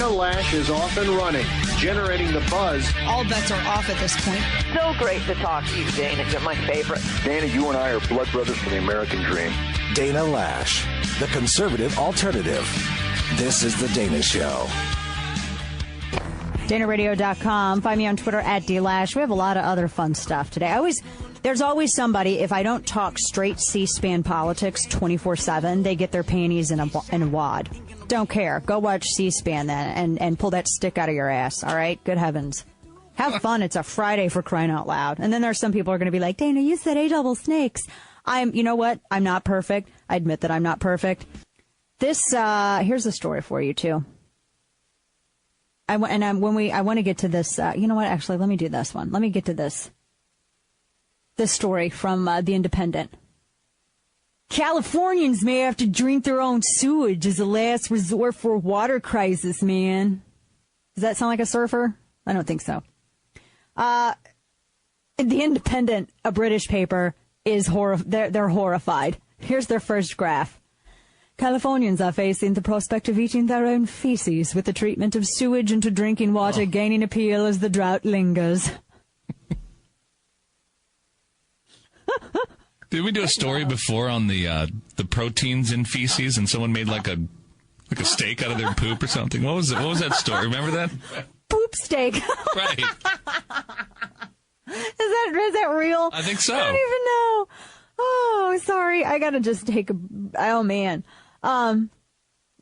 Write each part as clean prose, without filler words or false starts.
Dana Lash is off and running, generating the buzz. All bets are off at this point. So great to talk to you, Dana. You're my favorite. Dana, you and I are blood brothers for the American dream. Dana Lash, the conservative alternative. This is The Dana Show. DanaRadio.com. Find me on Twitter at DLash. We have a lot of other fun stuff today. There's always somebody, if I don't talk straight C-SPAN politics 24/7, they get their panties in a wad. Don't care. Go watch C-SPAN then and pull that stick out of your ass, all right? Good heavens. Have fun. It's a Friday, for crying out loud. And then there's some people who are going to be like, Dana, you said A-double snakes. You know what? I'm not perfect. I admit that I'm not perfect. Here's a story for you, too. I want to get to this. You know what? Actually, let me do this one. Let me get to this story from The Independent. Californians may have to drink their own sewage as a last resort for a water crisis, man. Does that sound like a surfer? I don't think so. The Independent, a British paper, is they're horrified. Here's their first graph. Californians are facing the prospect of eating their own feces, with the treatment of sewage into drinking water gaining appeal as the drought lingers. Did we do a story before on the proteins in feces, and someone made like a steak out of their poop or something? What was that story? Remember that? Poop steak. Right. Is that real? I think so. I don't even know. Oh, sorry. I gotta just take a. Oh man.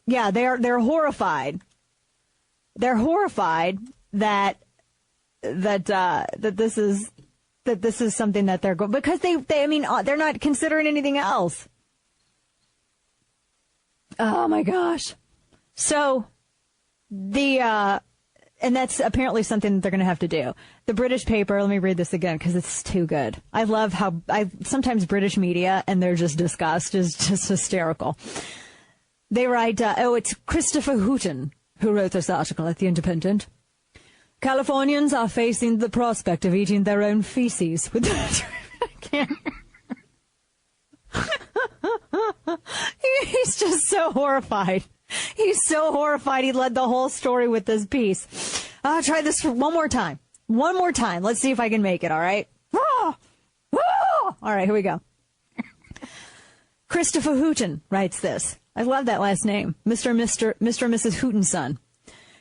Yeah, they're horrified. They're horrified that this is something that they're going, because they're not considering anything else. Oh my gosh. So and that's apparently something that they're going to have to do. The British paper, let me read this again because it's too good. I love how sometimes British media and their just disgust is just hysterical. They write, it's Christopher Hooton who wrote this article at The Independent. Californians are facing the prospect of eating their own feces with He's just so horrified. He's so horrified. He led the whole story with this piece. I'll try this for one more time. One more time. Let's see if I can make it, all right? All right, here we go. Christopher Hooton writes this. I love that last name. Mr. and Mrs. Hooton's son.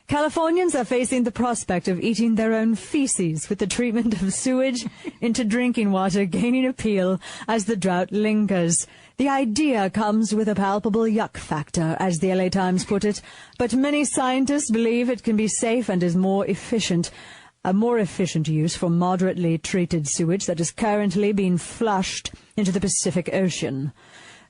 Californians are facing the prospect of eating their own feces, with the treatment of sewage into drinking water gaining appeal as the drought lingers. The idea comes with a palpable yuck factor, as the LA Times put it, but many scientists believe it can be safe and is more efficient. A more efficient use for moderately treated sewage that is currently being flushed into the Pacific Ocean.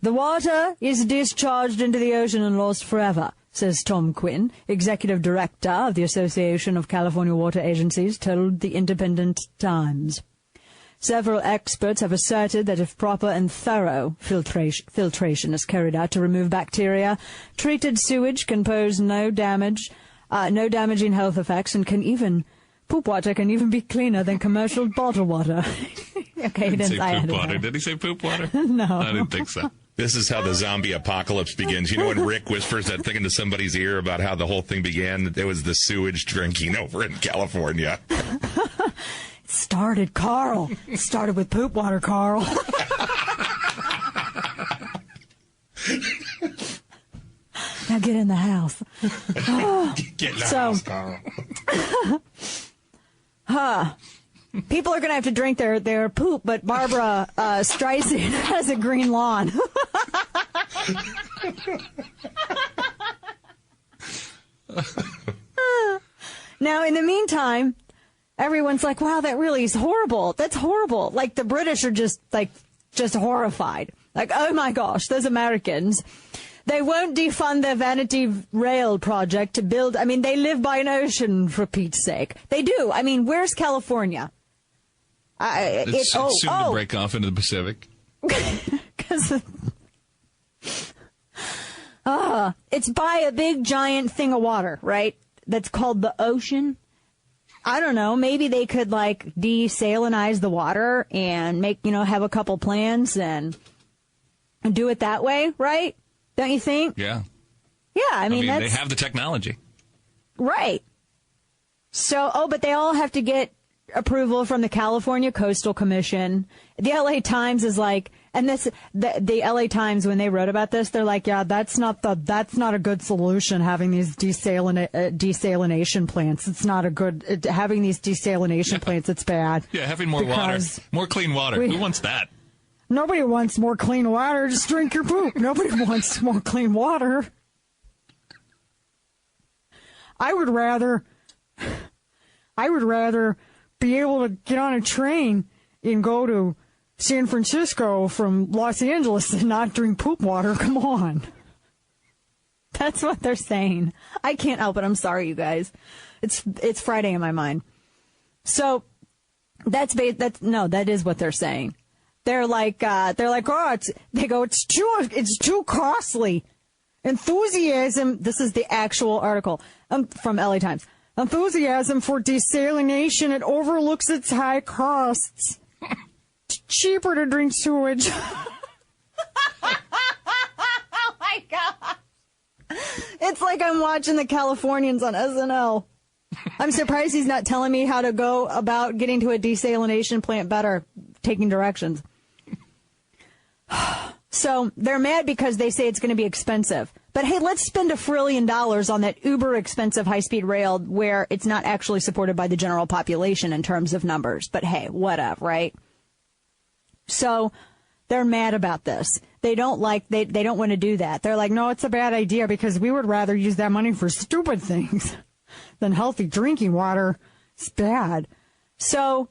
The water is discharged into the ocean and lost forever, says Tom Quinn, executive director of the Association of California Water Agencies, told the Independent Times. Several experts have asserted that if proper and thorough filtration is carried out to remove bacteria, treated sewage can pose no damaging health effects, and poop water can even be cleaner than commercial bottled water. Okay, he didn't say poop water. Did he say poop water? No. I didn't think so. This is how the zombie apocalypse begins. You know when Rick whispers that thing into somebody's ear about how the whole thing began? It was the sewage drinking over in California. It started, Carl. It started with poop water, Carl. Now get in the house. Get in the house, Carl. People are going to have to drink their poop, but Barbara Streisand has a green lawn. Now, in the meantime, everyone's like, wow, that really is horrible. That's horrible. Like, the British are just horrified. Like, oh my gosh, those Americans. They won't defund their Vanity Rail project to build. I mean, they live by an ocean, for Pete's sake. They do. I mean, where's California? It's soon to break off into the Pacific. It's by a big, giant thing of water, right? That's called the ocean. I don't know. Maybe they could, like, desalinize the water and have a couple plans and do it that way, right? Don't you think? Yeah. Yeah, I mean they have the technology. Right. So, but they all have to get approval from the California Coastal Commission. The LA Times is like, and the LA Times, when they wrote about this, they're like, yeah, that's not a good solution, having these desalination plants. It's not a good, having these desalination plants, it's bad. Yeah, having more water. More clean water. Who wants that? Nobody wants more clean water. Just drink your poop. Nobody wants more clean water. I would rather be able to get on a train and go to San Francisco from Los Angeles and not drink poop water. Come on. That's what they're saying. I can't help it. I'm sorry, you guys. It's Friday in my mind. So that is what they're saying. They're like, it's too costly. Enthusiasm. This is the actual article from LA Times. Enthusiasm for desalination. It overlooks its high costs. It's cheaper to drink sewage. Oh my God. It's like I'm watching the Californians on SNL. I'm surprised he's not telling me how to go about getting to a desalination plant better, taking directions. So they're mad because they say it's going to be expensive. But hey, let's spend $1 trillion on that uber expensive high-speed rail where it's not actually supported by the general population in terms of numbers. But hey, whatever, right? So they're mad about this. They don't want to do that. They're like, no, it's a bad idea because we would rather use that money for stupid things than healthy drinking water. It's bad. So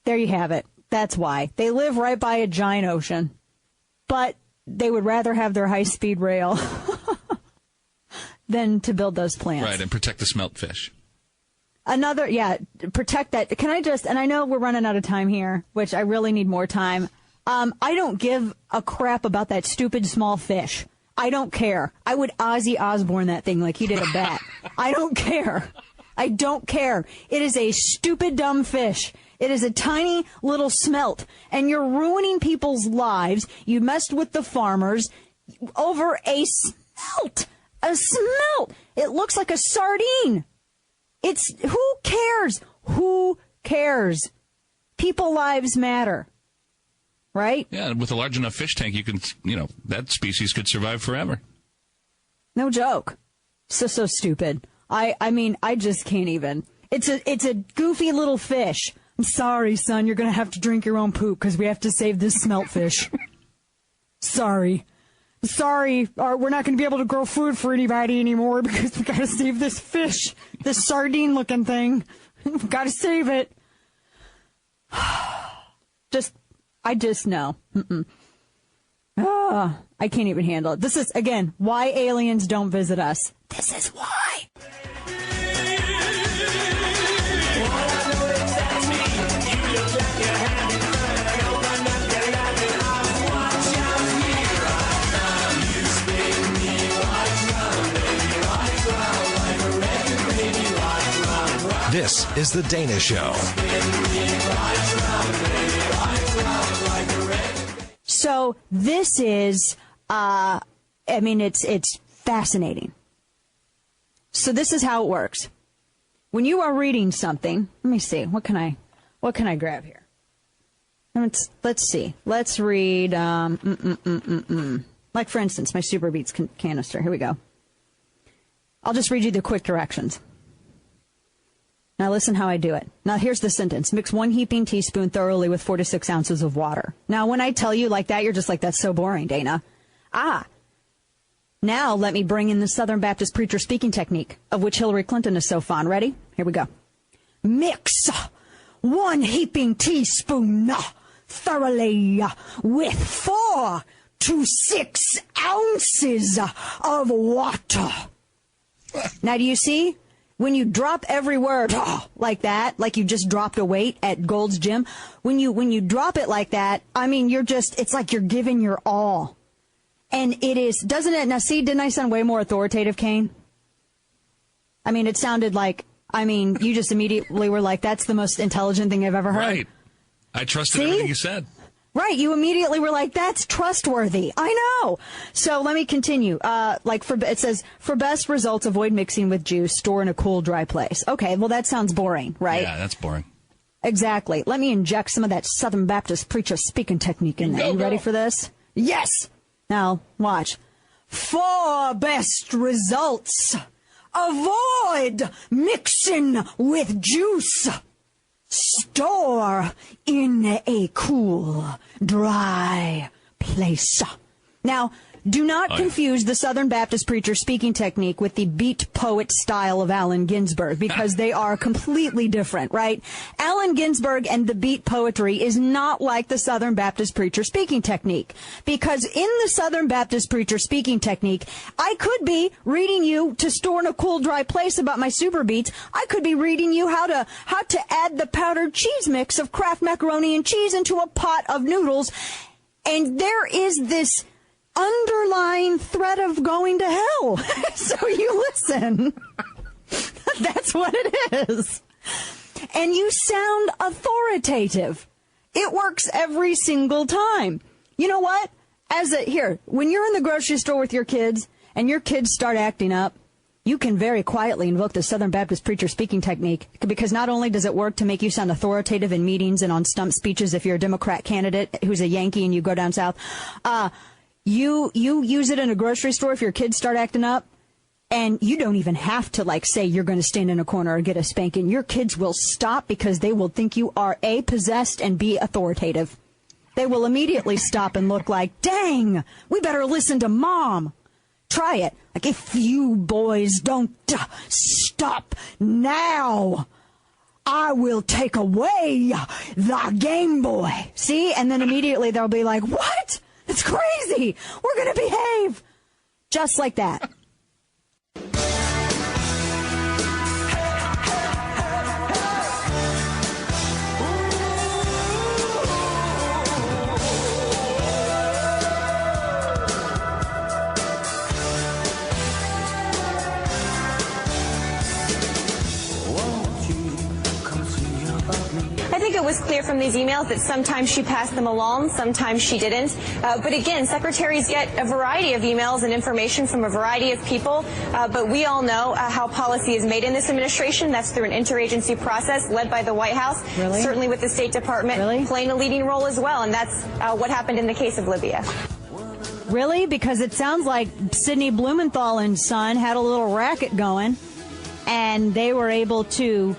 there you have it. That's why. They live right by a giant ocean, but they would rather have their high-speed rail than to build those plants. Right, and protect the smelt fish. Protect that. Can I just, and I know we're running out of time here, which I really need more time. I don't give a crap about that stupid small fish. I don't care. I would Ozzy Osbourne that thing like he did a bat. I don't care. I don't care. It is a stupid, dumb fish. It is a tiny little smelt, and you're ruining people's lives. You messed with the farmers over a smelt. A smelt. It looks like a sardine. Who cares? Who cares? People lives matter. Right? Yeah, and with a large enough fish tank, that species could survive forever. No joke. So stupid. I mean, I just can't even. It's a goofy little fish. I'm sorry, son. You're going to have to drink your own poop because we have to save this smelt fish. Sorry. We're not going to be able to grow food for anybody anymore because we got to save this fish, this sardine-looking thing. We've got to save it. I just know. I can't even handle it. This is, again, why aliens don't visit us. This is why. This is The Dana Show. So this is, it's fascinating. So this is how it works. When you are reading something, let me see, what can I grab here? Let's see. Let's read, like for instance, my Super Beats canister. Here we go. I'll just read you the quick directions. Now listen how I do it. Now here's the sentence. Mix 1 heaping teaspoon thoroughly with 4 to 6 ounces of water. Now when I tell you like that, you're just like, that's so boring, Dana. Now let me bring in the Southern Baptist preacher speaking technique, of which Hillary Clinton is so fond. Ready? Here we go. Mix 1 heaping teaspoon thoroughly with 4 to 6 ounces of water. Now do you see? When you drop every word like that, like you just dropped a weight at Gold's Gym, when you drop it like that, I mean, it's like you're giving your all. And it is, doesn't it? Now, see, didn't I sound way more authoritative, Kane? I mean, it sounded like, you just immediately were like, that's the most intelligent thing I've ever heard. Right. I trusted everything you said. Right, you immediately were like, that's trustworthy. I know. So let me continue. It says, for best results, avoid mixing with juice, store in a cool, dry place. Okay, well, that sounds boring, right? Yeah, that's boring. Exactly. Let me inject some of that Southern Baptist preacher speaking technique in there. You ready for this? Yes! Now, watch. For best results, avoid mixing with juice. Store in a cool, dry place. Now, do not confuse the Southern Baptist preacher speaking technique with the beat poet style of Allen Ginsberg, because they are completely different, right? Allen Ginsberg and the beat poetry is not like the Southern Baptist preacher speaking technique, because in the Southern Baptist preacher speaking technique, I could be reading you to store in a cool, dry place about my super beats. I could be reading you how to add the powdered cheese mix of Kraft macaroni and cheese into a pot of noodles, and there is this underlying threat of going to hell. So you listen. That's what it is. And you sound authoritative. It works every single time. You know what? When you're in the grocery store with your kids and your kids start acting up, you can very quietly invoke the Southern Baptist preacher speaking technique, because not only does it work to make you sound authoritative in meetings and on stump speeches if you're a Democrat candidate who's a Yankee and you go down south, You use it in a grocery store if your kids start acting up, and you don't even have to say you're going to stand in a corner or get a spanking. Your kids will stop because they will think you are A, possessed, and B, authoritative. They will immediately stop and look like, dang, we better listen to Mom. Try it. If you boys don't stop now, I will take away the Game Boy. See? And then immediately they'll be like, what? It's crazy. We're going to behave. Just like that. I think it was clear from these emails that sometimes she passed them along, sometimes she didn't. But again, secretaries get a variety of emails and information from a variety of people. But we all know how policy is made in this administration. That's through an interagency process led by the White House, Really? Certainly with the State Department playing a leading role as well. And that's what happened in the case of Libya. Really? Because it sounds like Sidney Blumenthal and son had a little racket going, and they were able to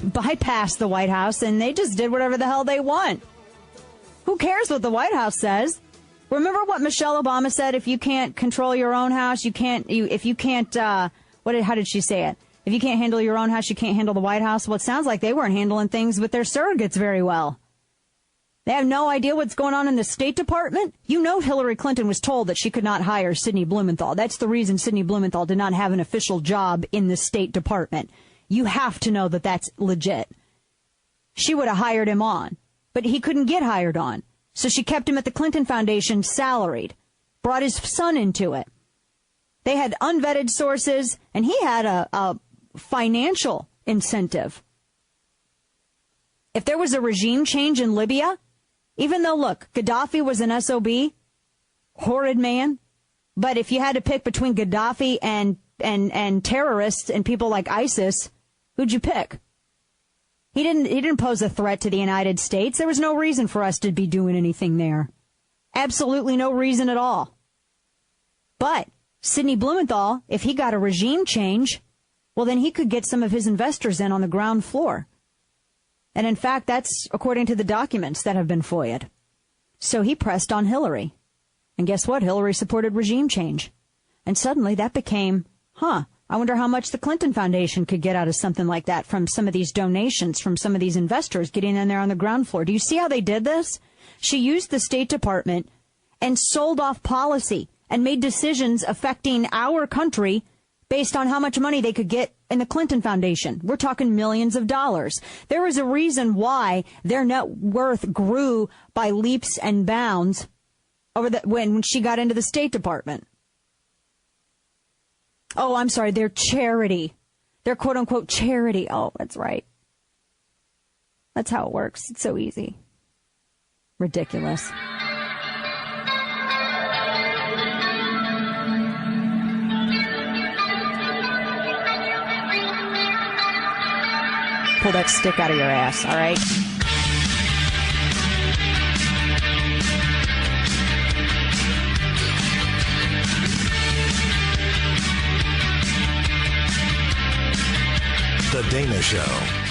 bypass the White House, and they just did whatever the hell they want. Who cares what the White House says? Remember what Michelle Obama said? If you can't control your own house, how did she say it? If you can't handle your own house, you can't handle the White House. Well, it sounds like they weren't handling things with their surrogates very well. They have no idea what's going on in the State Department. You know Hillary Clinton was told that she could not hire Sidney Blumenthal. That's the reason Sidney Blumenthal did not have an official job in the State Department. You have to know that that's legit. She would have hired him on, but he couldn't get hired on. So she kept him at the Clinton Foundation salaried, brought his son into it. They had unvetted sources, and he had a financial incentive. If there was a regime change in Libya, even though, look, Gaddafi was an SOB, horrid man, but if you had to pick between Gaddafi and terrorists and people like ISIS, who'd you pick? He didn't pose a threat to the United States. There was no reason for us to be doing anything there. Absolutely no reason at all. But Sidney Blumenthal, if he got a regime change, well, then he could get some of his investors in on the ground floor. And in fact, that's according to the documents that have been FOIA'd. So he pressed on Hillary. And guess what? Hillary supported regime change. And suddenly that became, I wonder how much the Clinton Foundation could get out of something like that from some of these donations, from some of these investors getting in there on the ground floor. Do you see how they did this? She used the State Department and sold off policy and made decisions affecting our country based on how much money they could get in the Clinton Foundation. We're talking millions of dollars. There was a reason why their net worth grew by leaps and bounds when she got into the State Department. Oh, I'm sorry, their charity. Their quote-unquote charity. Oh, that's right. That's how it works. It's so easy. Ridiculous. Pull that stick out of your ass, all right? The Dana Show.